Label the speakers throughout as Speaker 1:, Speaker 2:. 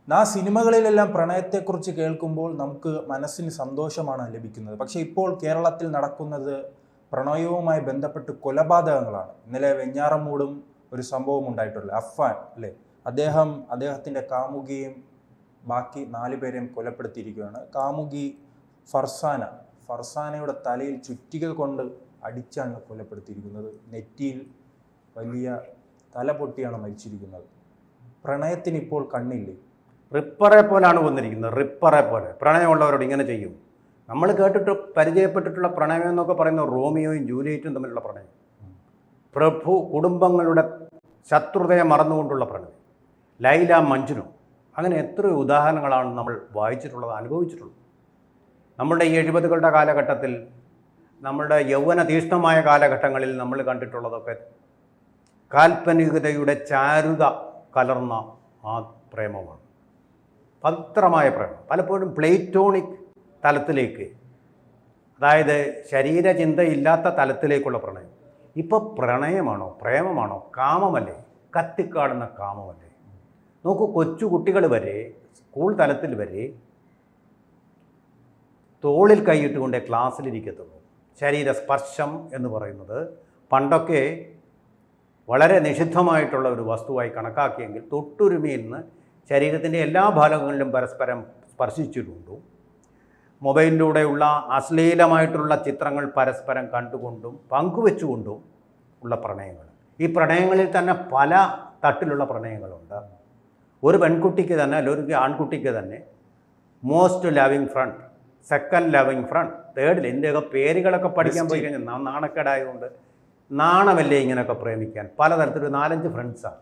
Speaker 1: ആ സിനിമകളിലെല്ലാം പ്രണയത്തെക്കുറിച്ച് കേൾക്കുമ്പോൾ നമുക്ക് മനസ്സിന് സന്തോഷമാണ് ലഭിക്കുന്നത്. പക്ഷേ ഇപ്പോൾ കേരളത്തിൽ നടക്കുന്നത് പ്രണയവുമായി ബന്ധപ്പെട്ട് കൊലപാതകങ്ങളാണ്. ഇന്നലെ വെഞ്ഞാറമൂടും ഒരു സംഭവം ഉണ്ടായിട്ടുള്ളത്. അഫ്ഫാൻ അല്ലേ, അദ്ദേഹത്തിൻ്റെ കാമുകിയും ബാക്കി 4 പേരെയും കൊലപ്പെടുത്തിയിരിക്കുകയാണ്. കാമുകി ഫർസാനയുടെ തലയിൽ ചുറ്റിക കൊണ്ട് അടിച്ചാണ് കൊലപ്പെടുത്തിയിരിക്കുന്നത്. നെറ്റിയിൽ വലിയ തല പൊട്ടിയാണ് മരിച്ചിരിക്കുന്നത്. പ്രണയത്തിന് ഇപ്പോൾ കണ്ണില്ലേ?
Speaker 2: റിപ്പറെ പോലാണ് വന്നിരിക്കുന്നത്. റിപ്പറെ പോലെ പ്രണയമുള്ളവരോട് ഇങ്ങനെ ചെയ്യും. നമ്മൾ കേട്ടിട്ട് പരിചയപ്പെട്ടിട്ടുള്ള പ്രണയം എന്നൊക്കെ പറയുന്നത് റോമിയോയും ജൂലിയറ്റും തമ്മിലുള്ള പ്രണയം, പ്രഭു കുടുംബങ്ങളുടെ ശത്രുതയെ മറന്നുകൊണ്ടുള്ള പ്രണയം, ലൈല മഞ്ജുനു, അങ്ങനെ എത്രയോ ഉദാഹരണങ്ങളാണ് നമ്മൾ വായിച്ചിട്ടുള്ളത്, അനുഭവിച്ചിട്ടുള്ളത്. നമ്മുടെ ഈ 70കളുടെ കാലഘട്ടത്തിൽ, നമ്മുടെ യൗവന തീഷ്ണമായ കാലഘട്ടങ്ങളിൽ നമ്മൾ കണ്ടിട്ടുള്ളതൊക്കെ കാൽപ്പനികതയുടെ ചാരുത കലർന്ന ആ പ്രേമമാണ്. പവിത്രമായ പ്രേമം, പലപ്പോഴും പ്ലേറ്റോണിക് തലത്തിലേക്ക്, അതായത് ശരീരചിന്തയില്ലാത്ത തലത്തിലേക്കുള്ള പ്രണയം. ഇപ്പോൾ പ്രണയമാണോ, പ്രേമമാണോ, കാമമല്ലേ, കത്തിക്കാടുന്ന കാമമല്ലേ? നോക്കൂ, കൊച്ചു കുട്ടികൾ വരെ, സ്കൂൾ തലത്തിൽ വരെ തോളിൽ കൈയിട്ടുകൊണ്ടേ ക്ലാസ്സിലിരിക്കത്തുള്ളൂ. ശരീരസ്പർശം എന്ന് പറയുന്നത് പണ്ടൊക്കെ വളരെ നിഷിദ്ധമായിട്ടുള്ള ഒരു വസ്തുവായി കണക്കാക്കിയെങ്കിൽ തൊട്ടുരുമയിൽ നിന്ന് ശരീരത്തിൻ്റെ എല്ലാ ഭാഗങ്ങളിലും പരസ്പരം സ്പർശിച്ചിട്ടുണ്ടും മൊബൈലിലൂടെയുള്ള അശ്ലീലമായിട്ടുള്ള ചിത്രങ്ങൾ പരസ്പരം കണ്ടുകൊണ്ടും പങ്കുവെച്ചുകൊണ്ടും ഉള്ള പ്രണയങ്ങൾ. ഈ പ്രണയങ്ങളിൽ തന്നെ പല തട്ടിലുള്ള പ്രണയങ്ങളുണ്ട്. ഒരു പെൺകുട്ടിക്ക് തന്നെ, അല്ലെങ്കിൽ ഒരു ആൺകുട്ടിക്ക് തന്നെ most loving friend, second loving friend, തേർഡിൽ, ഇതിൻ്റെയൊക്കെ പേരുകളൊക്കെ പഠിക്കാൻ പോയി കഴിഞ്ഞാൽ നാണക്കേടായതുകൊണ്ട് നാണമല്ലേ ഇങ്ങനെയൊക്കെ പ്രേമിക്കാൻ. പലതരത്തിലൊരു 4-5 ഫ്രണ്ട്സാണ്.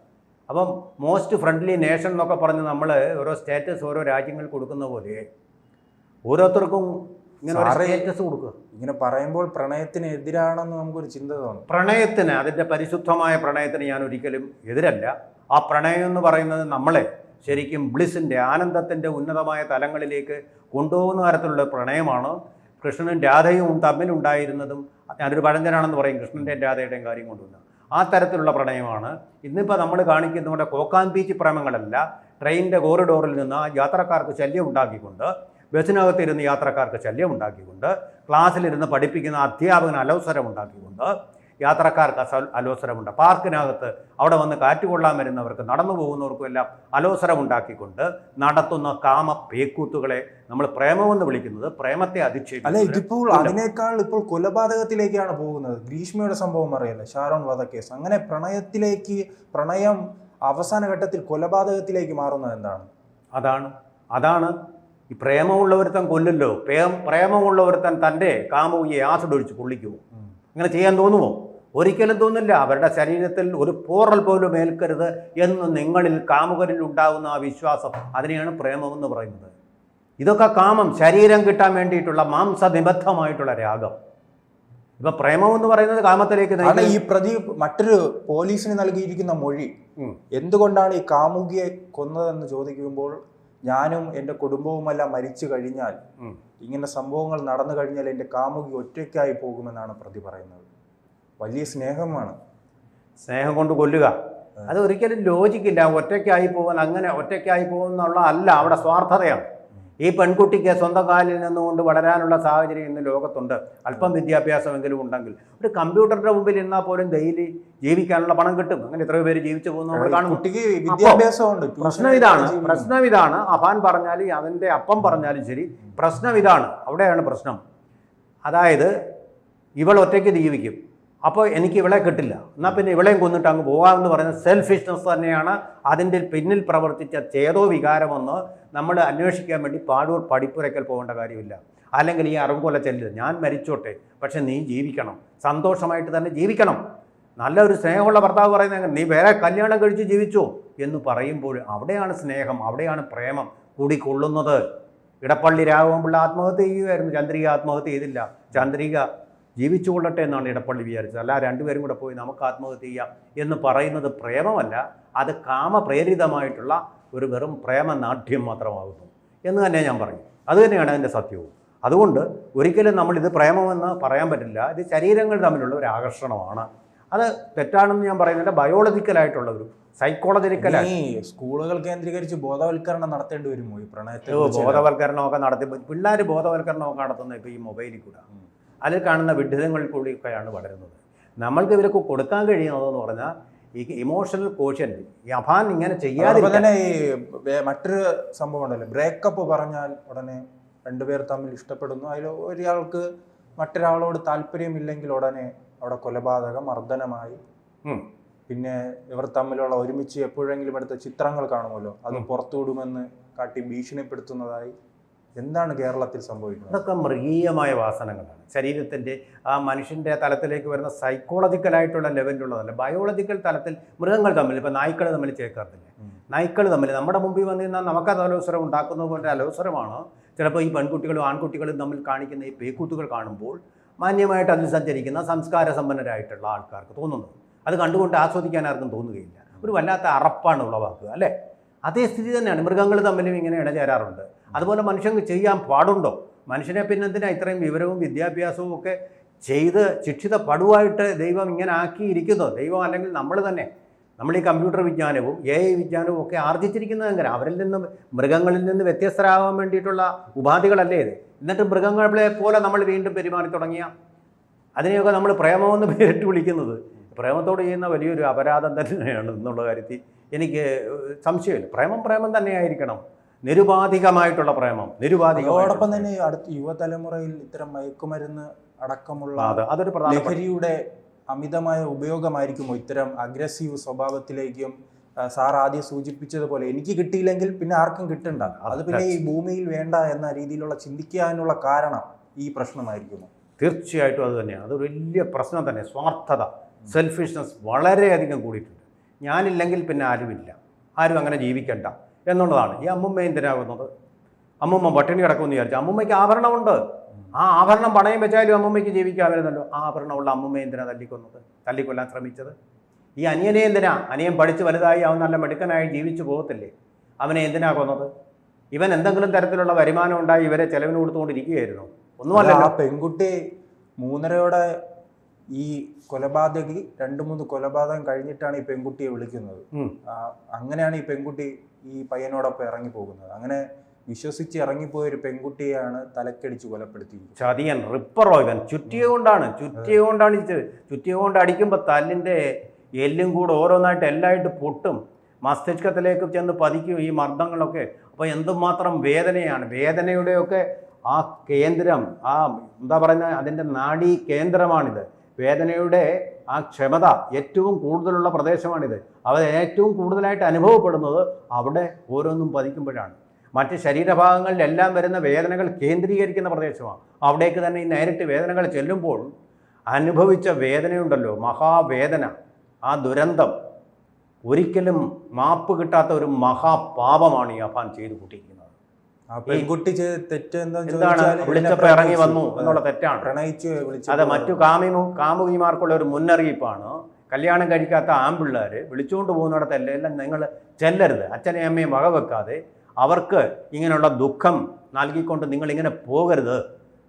Speaker 2: അപ്പം മോസ്റ്റ് ഫ്രണ്ട്ലി നേഷൻ എന്നൊക്കെ പറഞ്ഞ് നമ്മൾ ഓരോ സ്റ്റാറ്റസ് ഓരോ രാജ്യങ്ങൾ കൊടുക്കുന്ന പോലെ ഓരോരുത്തർക്കും ഇങ്ങനെ സ്റ്റാറ്റസ് കൊടുക്കുക.
Speaker 1: ഇങ്ങനെ പറയുമ്പോൾ പ്രണയത്തിന് എതിരാണെന്ന് നമുക്കൊരു ചിന്ത തോന്നും.
Speaker 2: പ്രണയത്തിന്, അതിൻ്റെ പരിശുദ്ധമായ പ്രണയത്തിന് ഞാൻ ഒരിക്കലും എതിരല്ല. ആ പ്രണയം എന്ന് പറയുന്നത് നമ്മളെ ശരിക്കും ബ്ലിസിൻ്റെ, ആനന്ദത്തിൻ്റെ ഉന്നതമായ തലങ്ങളിലേക്ക് കൊണ്ടുപോകുന്ന തരത്തിലുള്ള പ്രണയമാണ്. കൃഷ്ണനും രാധയും തമ്മിലുണ്ടായിരുന്നതും, ഞാനൊരു പഴഞ്ചനാണെന്ന് പറയും, കൃഷ്ണൻ്റെയും രാധയുടെയും കാര്യം കൊണ്ടുവന്ന ആ തരത്തിലുള്ള പ്രണയമാണ്. ഇന്നിപ്പോൾ നമ്മൾ കാണിക്കുന്നതുകൊണ്ട് കോക്കാൻ ബീച്ച് പ്രേമങ്ങളല്ല. ട്രെയിനിൻ്റെ കോറിഡോറിൽ നിന്ന് യാത്രക്കാർക്ക് ശല്യം ഉണ്ടാക്കിക്കൊണ്ട്, ബസ്സിനകത്തിരുന്ന് യാത്രക്കാർക്ക് ശല്യം ഉണ്ടാക്കിക്കൊണ്ട്, ക്ലാസ്സിലിരുന്ന് പഠിപ്പിക്കുന്ന അധ്യാപകന് അലോസരം ഉണ്ടാക്കിക്കൊണ്ട് യാത്രക്കാർക്ക് അലോസരമുണ്ട്, പാർക്കിനകത്ത് അവിടെ വന്ന് കാറ്റുകൊള്ളാൻ വരുന്നവർക്ക്, നടന്നു പോകുന്നവർക്കും എല്ലാം അലോസരമുണ്ടാക്കിക്കൊണ്ട് നടത്തുന്ന കാമ പേക്കൂത്തുകളെ നമ്മൾ പ്രേമമെന്ന് വിളിക്കുന്നത്. പ്രേമത്തെ അധിക്ഷേപിക്കും.
Speaker 1: അല്ലെ, ഇതിപ്പോൾ അതിനേക്കാൾ ഇപ്പോൾ കൊലപാതകത്തിലേക്കാണ് പോകുന്നത്. ഗ്രീഷ്മയുടെ സംഭവം അറിയാലോ, ഷാരോൺ വധക്കേസ്. അങ്ങനെ പ്രണയം അവസാന ഘട്ടത്തിൽ കൊലപാതകത്തിലേക്ക് മാറുന്നത് എന്താണ്?
Speaker 2: അതാണ് ഈ പ്രേമമുള്ളവരുത്തൻ കൊല്ലുമല്ലോ. പ്രേമമുള്ളവരുത്തൻ തൻ്റെ കാമുകിയെ ആസിഡ് ഒഴിച്ച് കൊള്ളിക്കുമോ? അങ്ങനെ ചെയ്യാൻ തോന്നുമോ? ഒരിക്കലും തോന്നില്ല. അവരുടെ ശരീരത്തിൽ ഒരു പോറൽ പോലും ഏൽക്കരുത് എന്ന് നിങ്ങളിൽ കാമുകരിൽ ഉണ്ടാകുന്ന ആ വിശ്വാസം, അതിനെയാണ് പ്രേമമെന്ന് പറയുന്നത്. ഇതൊക്കെ കാമം, ശരീരം കിട്ടാൻ വേണ്ടിയിട്ടുള്ള മാംസനിബദ്ധമായിട്ടുള്ള രാഗം. ഇപ്പൊ പ്രേമമെന്ന് പറയുന്നത് കാമത്തിലേക്ക്.
Speaker 1: ഈ പ്രതി മറ്റൊരു പോലീസിന് നൽകിയിരിക്കുന്ന മൊഴി, എന്തുകൊണ്ടാണ് ഈ കാമുകിയെ കൊന്നതെന്ന് ചോദിക്കുമ്പോൾ, ഞാനും എൻ്റെ കുടുംബവുമെല്ലാം മരിച്ചു കഴിഞ്ഞാൽ, ഇങ്ങനെ സംഭവങ്ങൾ നടന്നു കഴിഞ്ഞാൽ എൻ്റെ കാമുകി ഒറ്റയ്ക്കായി പോകുമെന്നാണ് പ്രതി പറയുന്നത്. വലിയ സ്നേഹമാണ്.
Speaker 2: സ്നേഹം കൊണ്ട് കൊല്ലുക, അത് ഒരിക്കലും ലോജിക്കില്ല. ഒറ്റയ്ക്കായി പോകുന്നുള്ള അല്ല, അവിടെ സ്വാർത്ഥതയാണ്. ഈ പെൺകുട്ടിക്ക് സ്വന്തം കാലിൽ നിന്നുകൊണ്ട് വളരാനുള്ള സാഹചര്യം ഇന്ന് ലോകത്തുണ്ട്. അല്പം വിദ്യാഭ്യാസമെങ്കിലും ഉണ്ടെങ്കിൽ ഒരു കമ്പ്യൂട്ടറിന്റെ മുമ്പിൽ ഇരുന്നാൽ പോലും ഡെയിലി ജീവിക്കാനുള്ള പണം കിട്ടും. അങ്ങനെ എത്രയോ പേര് ജീവിച്ചു പോകുന്ന നമ്മൾ കാണും. പ്രശ്നം ഇതാണ്. അഫാൻ പറഞ്ഞാലും അതിൻ്റെ അപ്പം പറഞ്ഞാലും ശരി, പ്രശ്നം ഇതാണ്. അവിടെയാണ് പ്രശ്നം. അതായത് ഇവൾ ഒറ്റയ്ക്ക് ജീവിക്കും, അപ്പോൾ എനിക്ക് ഇവളെ കിട്ടില്ല, എന്നാൽ പിന്നെ ഇവളെയും കൊന്നിട്ട് അങ്ങ് പോകാമെന്ന് പറയുന്ന സെൽഫിഷ്നെസ് തന്നെയാണ് അതിൻ്റെ പിന്നിൽ പ്രവർത്തിച്ച ചേതോ വികാരമെന്ന് നമ്മൾ അന്വേഷിക്കാൻ വേണ്ടി പാടൂർ പടിപ്പുരയ്ക്കൽ പോകേണ്ട കാര്യമില്ല. അല്ലെങ്കിൽ ഈ അറുംകൊല ചെല്ലുക, ഞാൻ മരിച്ചോട്ടെ, പക്ഷെ നീ ജീവിക്കണം, സന്തോഷമായിട്ട് തന്നെ ജീവിക്കണം. നല്ലൊരു സ്നേഹമുള്ള ഭർത്താവ് പറയുന്നത്, നീ വേറെ കല്യാണം കഴിച്ച് ജീവിച്ചോ എന്ന് പറയുമ്പോൾ അവിടെയാണ് സ്നേഹം, അവിടെയാണ് പ്രേമം കൂടിക്കൊള്ളുന്നത്. ഇടപ്പള്ളി രാഘവൻപിള്ള ആത്മഹത്യ ചെയ്യുകയായിരുന്നു, ചന്ദ്രിക ആത്മഹത്യ ചെയ്തില്ല. ചന്ദ്രിക ജീവിച്ചു കൊള്ളട്ടെ എന്നാണ് ഇടപ്പള്ളി വിചാരിച്ചത്. അല്ല, രണ്ടുപേരും കൂടെ പോയി നമുക്ക് ആത്മഹത്യ ചെയ്യാം എന്ന് പറയുന്നത് പ്രേമമല്ല, അത് കാമപ്രേരിതമായിട്ടുള്ള ഒരു വെറും പ്രേമനാട്യം മാത്രമാകുന്നു എന്ന് തന്നെ ഞാൻ പറയും. അതുതന്നെയാണ് അതിൻ്റെ സത്യവും. അതുകൊണ്ട് ഒരിക്കലും നമ്മളിത് പ്രേമമെന്ന് പറയാൻ പറ്റില്ല. ഇത് ശരീരങ്ങൾ തമ്മിലുള്ള ഒരു ആകർഷണമാണ്. അത് തെറ്റാണെന്ന് ഞാൻ പറയുന്നില്ല. ബയോളജിക്കലായിട്ടുള്ള ഒരു സൈക്കോളജിക്കലായി
Speaker 1: ഈ സ്കൂളുകൾ കേന്ദ്രീകരിച്ച് ബോധവൽക്കരണം നടത്തേണ്ടി വരുമോ ഈ പ്രണയത്തെ?
Speaker 2: ബോധവൽക്കരണമൊക്കെ നടത്തി പിള്ളേർ ബോധവൽക്കരണമൊക്കെ നടത്തുന്നത് ഇപ്പോൾ ഈ മൊബൈലിൽ കൂടെ, അതിൽ കാണുന്ന വിഡ്ഢിതങ്ങളിൽ കൂടിയൊക്കെയാണ് വളരുന്നത്. നമ്മൾക്ക് ഇവർക്ക് കൊടുക്കാൻ കഴിയുന്നതെന്ന് പറഞ്ഞാൽ ഈ ഇമോഷണൽ കോഷ്യന്റ്. ഈ അഫാൻ ഇങ്ങനെ ചെയ്യാതെ
Speaker 1: തന്നെ ഈ മറ്റൊരു സംഭവം ഉണ്ടല്ലോ, ബ്രേക്കപ്പ് പറഞ്ഞാൽ ഉടനെ രണ്ടുപേർ തമ്മിൽ ഇഷ്ടപ്പെടുന്നു, അതിൽ ഒരാൾക്ക് മറ്റൊരാളോട് താല്പര്യമില്ലെങ്കിൽ ഉടനെ അവിടെ കൊലപാതകം, മർദ്ദനമായി. പിന്നെ ഇവർ തമ്മിലുള്ള ഒരുമിച്ച് എപ്പോഴെങ്കിലും എടുത്ത ചിത്രങ്ങൾ കാണുമല്ലോ, അത് പുറത്തുവിടുമെന്ന് കാട്ടി ഭീഷണിപ്പെടുത്തുന്നതായി. എന്താണ് കേരളത്തിൽ സംഭവിക്കുന്നത്?
Speaker 2: അതൊക്കെ മൃഗീയമായ വാസനകളാണ്. ശരീരത്തിൻ്റെ ആ മനുഷ്യൻ്റെ തലത്തിലേക്ക് വരുന്ന സൈക്കോളജിക്കലായിട്ടുള്ള ലെവലിലുള്ളതല്ല. ബയോളജിക്കൽ തലത്തിൽ മൃഗങ്ങൾ തമ്മിൽ, ഇപ്പോൾ നായ്ക്കൾ തമ്മിൽ ചേർക്കാറില്ല. നായ്ക്കൾ തമ്മിൽ നമ്മുടെ മുമ്പിൽ വന്നു കഴിഞ്ഞാൽ നമുക്കത് അലോസരം ഉണ്ടാക്കുന്നത് പോലെ അലോസരമാണ് ചിലപ്പോൾ ഈ പെൺകുട്ടികളും ആൺകുട്ടികളും തമ്മിൽ കാണിക്കുന്ന ഈ പേക്കൂത്തുകൾ കാണുമ്പോൾ മാന്യമായിട്ട് അതിൽ സഞ്ചരിക്കുന്ന സംസ്കാര സമ്പന്നരായിട്ടുള്ള ആൾക്കാർക്ക് തോന്നുന്നത്. അത് കണ്ടുകൊണ്ട് ആസ്വദിക്കാൻ ആർക്കും തോന്നുകയില്ല. ഒരു വല്ലാത്ത അറപ്പാണ് ഉളവാക്കുക, അല്ലേ? അതേ സ്ഥിതി തന്നെയാണ് മൃഗങ്ങൾ തമ്മിലും ഇങ്ങനെ ഇടചേരാറുണ്ട്. അതുപോലെ മനുഷ്യർക്ക് ചെയ്യാൻ പാടുണ്ടോ? മനുഷ്യനെ പിന്നെന്തിനാ ഇത്രയും വിവരവും വിദ്യാഭ്യാസവും ഒക്കെ ചെയ്ത് ശിക്ഷിത പടുവായിട്ട് ദൈവം ഇങ്ങനെ ആക്കിയിരിക്കുന്നത്? ദൈവം അല്ലെങ്കിൽ നമ്മൾ തന്നെ, നമ്മൾ ഈ കമ്പ്യൂട്ടർ വിജ്ഞാനവും AI വിജ്ഞാനവും ഒക്കെ ആർജിച്ചിരിക്കുന്നത് എങ്ങനെ? അവരിൽ നിന്ന്, മൃഗങ്ങളിൽ നിന്ന് വ്യത്യസ്തരാകാൻ വേണ്ടിയിട്ടുള്ള ഉപാധികളല്ലേ ഇത്? എന്നിട്ട് മൃഗങ്ങളെ പോലെ നമ്മൾ വീണ്ടും പെരുമാറി തുടങ്ങിയ അതിനെയൊക്കെ നമ്മൾ പ്രേമമെന്ന് പേരിട്ട് വിളിക്കുന്നത് പ്രേമത്തോട് ചെയ്യുന്ന വലിയൊരു അപരാധം തന്നെയാണ് എന്നുള്ള കാര്യത്തിൽ എനിക്ക് സംശയമില്ല. പ്രേമം തന്നെയായിരിക്കണം, നിരുപാധികമായിട്ടുള്ള പ്രേമം.
Speaker 1: അതോടൊപ്പം തന്നെ അടുത്ത യുവതലമുറയിൽ ഇത്തരം മയക്കുമരുന്ന് അടക്കമുള്ള
Speaker 2: അതൊരു പ്രധാന
Speaker 1: ലഹരിയുടെ അമിതമായ ഉപയോഗമായിരിക്കുമോ ഇത്തരം അഗ്രസീവ് സ്വഭാവത്തിലേക്കും? സാർ ആദ്യം സൂചിപ്പിച്ചതുപോലെ എനിക്ക് കിട്ടിയില്ലെങ്കിൽ പിന്നെ ആർക്കും കിട്ടണ്ട, അത് പിന്നെ ഈ ഭൂമിയിൽ വേണ്ട എന്ന രീതിയിലുള്ള ചിന്തിക്കാനുള്ള കാരണം ഈ പ്രശ്നമായിരിക്കുമോ?
Speaker 2: തീർച്ചയായിട്ടും അത് തന്നെയാണ്. അതൊരു വലിയ പ്രശ്നം തന്നെ. സ്വാർത്ഥത, സെൽഫിഷ്നെസ് വളരെയധികം കൂടിയിട്ടുണ്ട്. ഞാനില്ലെങ്കിൽ പിന്നെ ആരുമില്ല, ആരും അങ്ങനെ ജീവിക്കണ്ട എന്നുള്ളതാണ്. ഈ അമ്മുമ്മ എന്തിനാകുന്നത്? അമ്മുമ്മ പട്ടിണി കിടക്കുമെന്ന് വിചാരിച്ചു. അമ്മുമ്മയ്ക്ക് ആഭരണമുണ്ട്, ആ ആഭരണം പണയം വെച്ചാലും അമ്മുമ്മയ്ക്ക് ജീവിക്കാമായിരുന്നല്ലോ. ആ ആഭരണമുള്ള അമ്മുമ്മ എന്തിനാ തല്ലിക്കൊല്ലാൻ ശ്രമിച്ചത്? ഈ അനിയനെ എന്തിനാ? അനിയൻ പഠിച്ച് വലുതായി അവൻ നല്ല മിടുക്കനായി ജീവിച്ചു പോകത്തില്ലേ? അവനെ എന്തിനാ കൊന്നത്? ഇവൻ എന്തെങ്കിലും തരത്തിലുള്ള വരുമാനം ഉണ്ടായി ഇവരെ ചെലവിന് കൊടുത്തുകൊണ്ടിരിക്കുകയായിരുന്നു? ഒന്നുമല്ല.
Speaker 1: ആ പെൺകുട്ടി 3:30 ഈ കൊലപാതകി 2-3 കൊലപാതകം കഴിഞ്ഞിട്ടാണ് ഈ പെൺകുട്ടിയെ വിളിക്കുന്നത്. അങ്ങനെയാണ് ഈ പെൺകുട്ടി ഈ പയ്യനോടൊപ്പം ഇറങ്ങി പോകുന്നത്. അങ്ങനെ വിശ്വസിച്ച് ഇറങ്ങിപ്പോയ ഒരു പെൺകുട്ടിയാണ് തലക്കടിച്ച് കൊലപ്പെടുത്തിയിരിക്കുന്നത്.
Speaker 2: ചതിയൻ, റിപ്പറോ ഇവൻ. ചുറ്റിയ കൊണ്ട് അടിക്കുമ്പോൾ തല്ലിൻ്റെ എല്ലും കൂടെ ഓരോന്നായിട്ട് എല്ലായിട്ട് പൊട്ടും, മസ്തിഷ്കത്തിലേക്ക് ചെന്ന് പതിക്കും ഈ മർദ്ദങ്ങളൊക്കെ. അപ്പോൾ എന്തുമാത്രം വേദനയാണ്. വേദനയുടെയൊക്കെ ആ കേന്ദ്രം, ആ എന്താ പറയുന്നത്, അതിൻ്റെ നാഡീ കേന്ദ്രമാണിത്. വേദനയുടെ ആ ക്ഷമത ഏറ്റവും കൂടുതലുള്ള പ്രദേശമാണിത്. അവ ഏറ്റവും കൂടുതലായിട്ട് അനുഭവപ്പെടുന്നത് അവിടെ ഓരോന്നും പതിക്കുമ്പോഴാണ്. മറ്റ് ശരീരഭാഗങ്ങളിലെല്ലാം വരുന്ന വേദനകൾ കേന്ദ്രീകരിക്കുന്ന പ്രദേശമാണ്. അവിടേക്ക് തന്നെ ഈ നേരിട്ട് വേദനകൾ ചെല്ലുമ്പോൾ അനുഭവിച്ച വേദനയുണ്ടല്ലോ, മഹാവേദന, ആ ദുരന്തം ഒരിക്കലും മാപ്പ് കിട്ടാത്ത ഒരു മഹാപാപമാണ് ഈ അഫാൻ ചെയ്തു കൂട്ടിയിരിക്കുന്നത്.
Speaker 1: പെൺകുട്ടി തെറ്റ്
Speaker 2: എന്താണ്? വിളിച്ചപ്പോൾ ഇറങ്ങി വന്നു എന്നുള്ള തെറ്റാണ്. അത് മറ്റു കാമുകിമാർക്കുള്ള ഒരു മുന്നറിയിപ്പാണ്. കല്യാണം കഴിക്കാത്ത ആൺപിള്ളേർ വിളിച്ചുകൊണ്ട് പോകുന്നിടത്തെല്ലാം നിങ്ങൾ ചെല്ലരുത്, അച്ഛനെയും അമ്മയും വകവെക്കാതെ അവർക്ക് ഇങ്ങനെയുള്ള ദുഃഖം നൽകിക്കൊണ്ട് നിങ്ങളിങ്ങനെ പോകരുത്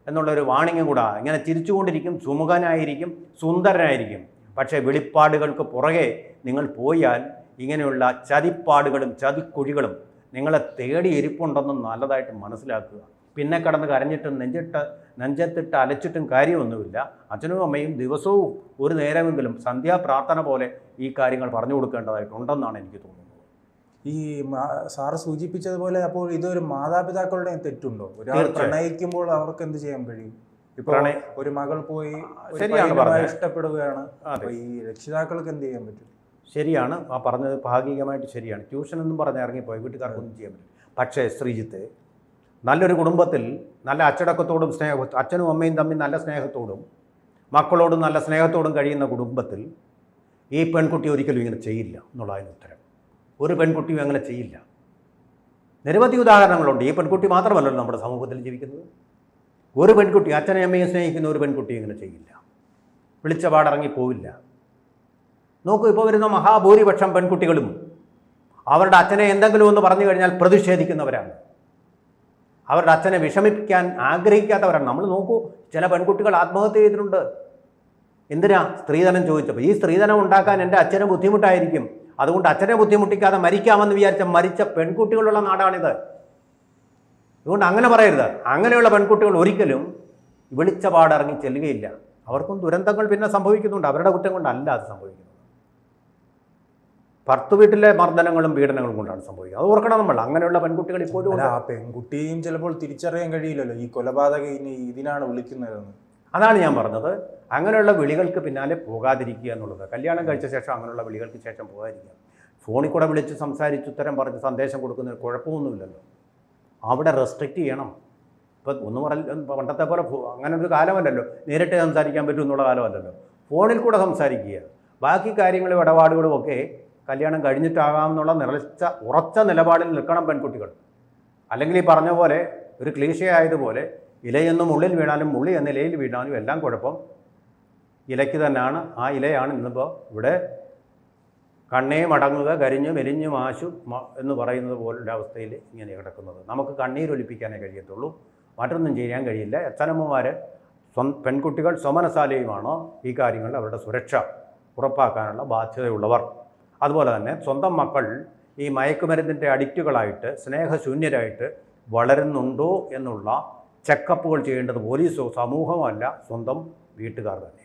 Speaker 2: എന്നുള്ളൊരു വാണിംഗ് കൂടാ. ഇങ്ങനെ ചിരിച്ചുകൊണ്ടിരിക്കും, സുമുഖനായിരിക്കും, സുന്ദരനായിരിക്കും. പക്ഷേ വെളിപ്പാടുകൾക്ക് പുറകെ നിങ്ങൾ പോയാൽ ഇങ്ങനെയുള്ള ചതിപ്പാടുകളും ചതിക്കുഴികളും നിങ്ങളെ തേടി ഇരിപ്പുണ്ടെന്നും നല്ലതായിട്ട് മനസ്സിലാക്കുക. പിന്നെ കടന്ന് കരഞ്ഞിട്ടും നെഞ്ചത്തിട്ട് അലച്ചിട്ടും കാര്യമൊന്നുമില്ല. അച്ഛനും അമ്മയും ദിവസവും ഒരു നേരമെങ്കിലും സന്ധ്യാപ്രാർത്ഥന പോലെ ഈ കാര്യങ്ങൾ പറഞ്ഞു കൊടുക്കേണ്ടതായിട്ടുണ്ടെന്നാണ് എനിക്ക് തോന്നുന്നത്.
Speaker 1: ഈ സാറ് സൂചിപ്പിച്ചതുപോലെ അപ്പോൾ ഇതൊരു മാതാപിതാക്കളുടെ തെറ്റുണ്ടോ? ഒരാൾ പ്രണയിക്കുമ്പോൾ അവർക്ക് എന്ത് ചെയ്യാൻ കഴിയും? ഇപ്പോൾ ഒരു മകൾ പോയി ഇഷ്ടപ്പെടുകയാണ്, ഈ രക്ഷിതാക്കൾക്ക് എന്ത് ചെയ്യാൻ പറ്റും?
Speaker 2: ശരിയാണ്, ആ പറഞ്ഞത് ഭാഗികമായിട്ട് ശരിയാണ്. ട്യൂഷൻ എന്നും പറഞ്ഞ് ഇറങ്ങിപ്പോയി വീട്ടുകാർക്കൊന്നും ചെയ്യാൻ പറ്റും. പക്ഷേ ശ്രീജിത്ത്, നല്ലൊരു കുടുംബത്തിൽ നല്ല അച്ചടക്കത്തോടും അച്ഛനും അമ്മയും തമ്മിൽ നല്ല സ്നേഹത്തോടും മക്കളോടും നല്ല സ്നേഹത്തോടും കഴിയുന്ന കുടുംബത്തിൽ ഈ പെൺകുട്ടി ഒരിക്കലും ഇങ്ങനെ ചെയ്യില്ല എന്നുള്ളതിന് ഉത്തരം. ഒരു പെൺകുട്ടിയും അങ്ങനെ ചെയ്യില്ല. നിരവധി ഉദാഹരണങ്ങളുണ്ട്. ഈ പെൺകുട്ടി മാത്രമല്ലല്ലോ നമ്മുടെ സമൂഹത്തിൽ ജീവിക്കുന്നത്. ഒരു പെൺകുട്ടി, അച്ഛനെയും അമ്മയും സ്നേഹിക്കുന്ന ഒരു പെൺകുട്ടി ഇങ്ങനെ ചെയ്യില്ല, വിളിച്ച പാടിറങ്ങി പോവില്ല. നോക്കൂ, ഇപ്പോൾ വരുന്ന മഹാഭൂരിപക്ഷം പെൺകുട്ടികളും അവരുടെ അച്ഛനെ എന്തെങ്കിലും ഒന്ന് പറഞ്ഞു കഴിഞ്ഞാൽ പ്രതിഷേധിക്കുന്നവരാണ്. അവരുടെ അച്ഛനെ വിഷമിപ്പിക്കാൻ ആഗ്രഹിക്കാത്തവരാണ്. നമ്മൾ നോക്കൂ, ചില പെൺകുട്ടികൾ ആത്മഹത്യ ചെയ്തിട്ടുണ്ട്. എന്തിനാ സ്ത്രീധനം ചോദിച്ചപ്പോൾ? ഈ സ്ത്രീധനം ഉണ്ടാക്കാൻ എൻ്റെ അച്ഛന് ബുദ്ധിമുട്ടായിരിക്കും, അതുകൊണ്ട് അച്ഛനെ ബുദ്ധിമുട്ടിക്കാതെ മരിക്കാമെന്ന് വിചാരിച്ച മരിച്ച പെൺകുട്ടികളുള്ള നാടാണിത്. അതുകൊണ്ട് അങ്ങനെ പറയരുത്. അങ്ങനെയുള്ള പെൺകുട്ടികൾ ഒരിക്കലും വെളിച്ചപാടിറങ്ങി ചെല്ലുകയില്ല. അവർക്കും ദുരന്തങ്ങൾ പിന്നെ സംഭവിക്കുന്നുണ്ട്, അവരുടെ കുറ്റം കൊണ്ടല്ല അത് സംഭവിക്കുന്നത്. ഭർത്തൃ മർദ്ദനങ്ങളും പീഡനങ്ങളും കൊണ്ടാണ് സംഭവിക്കുന്നത്. അത് ഓർക്കണം നമ്മൾ. അങ്ങനെയുള്ള പെൺകുട്ടികൾ ഇപ്പോഴും
Speaker 1: അല്ല, ആ പെൺകുട്ടിയും ചിലപ്പോൾ തിരിച്ചറിയാൻ കഴിയില്ലല്ലോ ഈ കൊലപാതകം ഇനി ഇതിനാണ് വിളിക്കുന്നതെന്ന്.
Speaker 2: അതാണ് ഞാൻ പറഞ്ഞത്. അങ്ങനെയുള്ള വിളികൾക്ക് പിന്നാലെ പോകാതിരിക്കുക എന്നുള്ളത്. കല്യാണം കഴിച്ച ശേഷം അങ്ങനെയുള്ള വിളികൾക്ക് ശേഷം പോകാതിരിക്കുക. ഫോണിൽ കൂടെ വിളിച്ച് സംസാരിച്ച് ഉത്തരം പറഞ്ഞ് സന്ദേശം കൊടുക്കുന്നതിന് കുഴപ്പമൊന്നുമില്ലല്ലോ. അവിടെ റെസ്ട്രിക്റ്റ് ചെയ്യണം. ഇപ്പം ഒന്ന് പണ്ടത്തെ പോലെ അങ്ങനെ ഒരു കാലമല്ലല്ലോ, നേരിട്ട് സംസാരിക്കാൻ പറ്റും എന്നുള്ള കാലമല്ലല്ലോ. ഫോണിൽ കൂടെ സംസാരിക്കുക. ബാക്കി കാര്യങ്ങളും ഇടപാടുകളും ഒക്കെ കല്യാണം കഴിഞ്ഞിട്ടാകാമെന്നുള്ള ഉറച്ച നിലപാടിൽ നിൽക്കണം പെൺകുട്ടികൾ. അല്ലെങ്കിൽ ഈ പറഞ്ഞ പോലെ ഒരു ക്ലീശേ ആയതുപോലെ ഇലയെന്നും ഉള്ളിൽ വീണാലും മുള്ളി എന്ന ഇലയിൽ വീണാലും എല്ലാം കുഴപ്പം ഇലയ്ക്ക് തന്നെയാണ്. ആ ഇലയാണ് ഇന്നിപ്പോൾ ഇവിടെ കണ്ണേ മടങ്ങുക കരിഞ്ഞു മെലിഞ്ഞു മാശു എന്ന് പറയുന്നത് പോലുള്ള അവസ്ഥയിൽ ഇങ്ങനെ കിടക്കുന്നത്. നമുക്ക് കണ്ണീരൊലിപ്പിക്കാനേ കഴിയത്തുള്ളൂ, മറ്റൊന്നും ചെയ്യാൻ കഴിയില്ല. അച്ഛനമ്മമാർ പെൺകുട്ടികൾ സ്വമനസാലയുമാണോ ഈ കാര്യങ്ങളിൽ അവരുടെ സുരക്ഷ ഉറപ്പാക്കാനുള്ള ബാധ്യതയുള്ളവർ. അതുപോലെ തന്നെ സ്വന്തം മക്കൾ ഈ മയക്കുമരുന്നിൻ്റെ അഡിക്റ്റുകളായിട്ട് സ്നേഹശൂന്യരായിട്ട് വളരുന്നുണ്ടോ എന്നുള്ള ചെക്കപ്പുകൾ ചെയ്യേണ്ടത് പോലീസോ സമൂഹമോ അല്ല, സ്വന്തം വീട്ടുകാർ തന്നെ.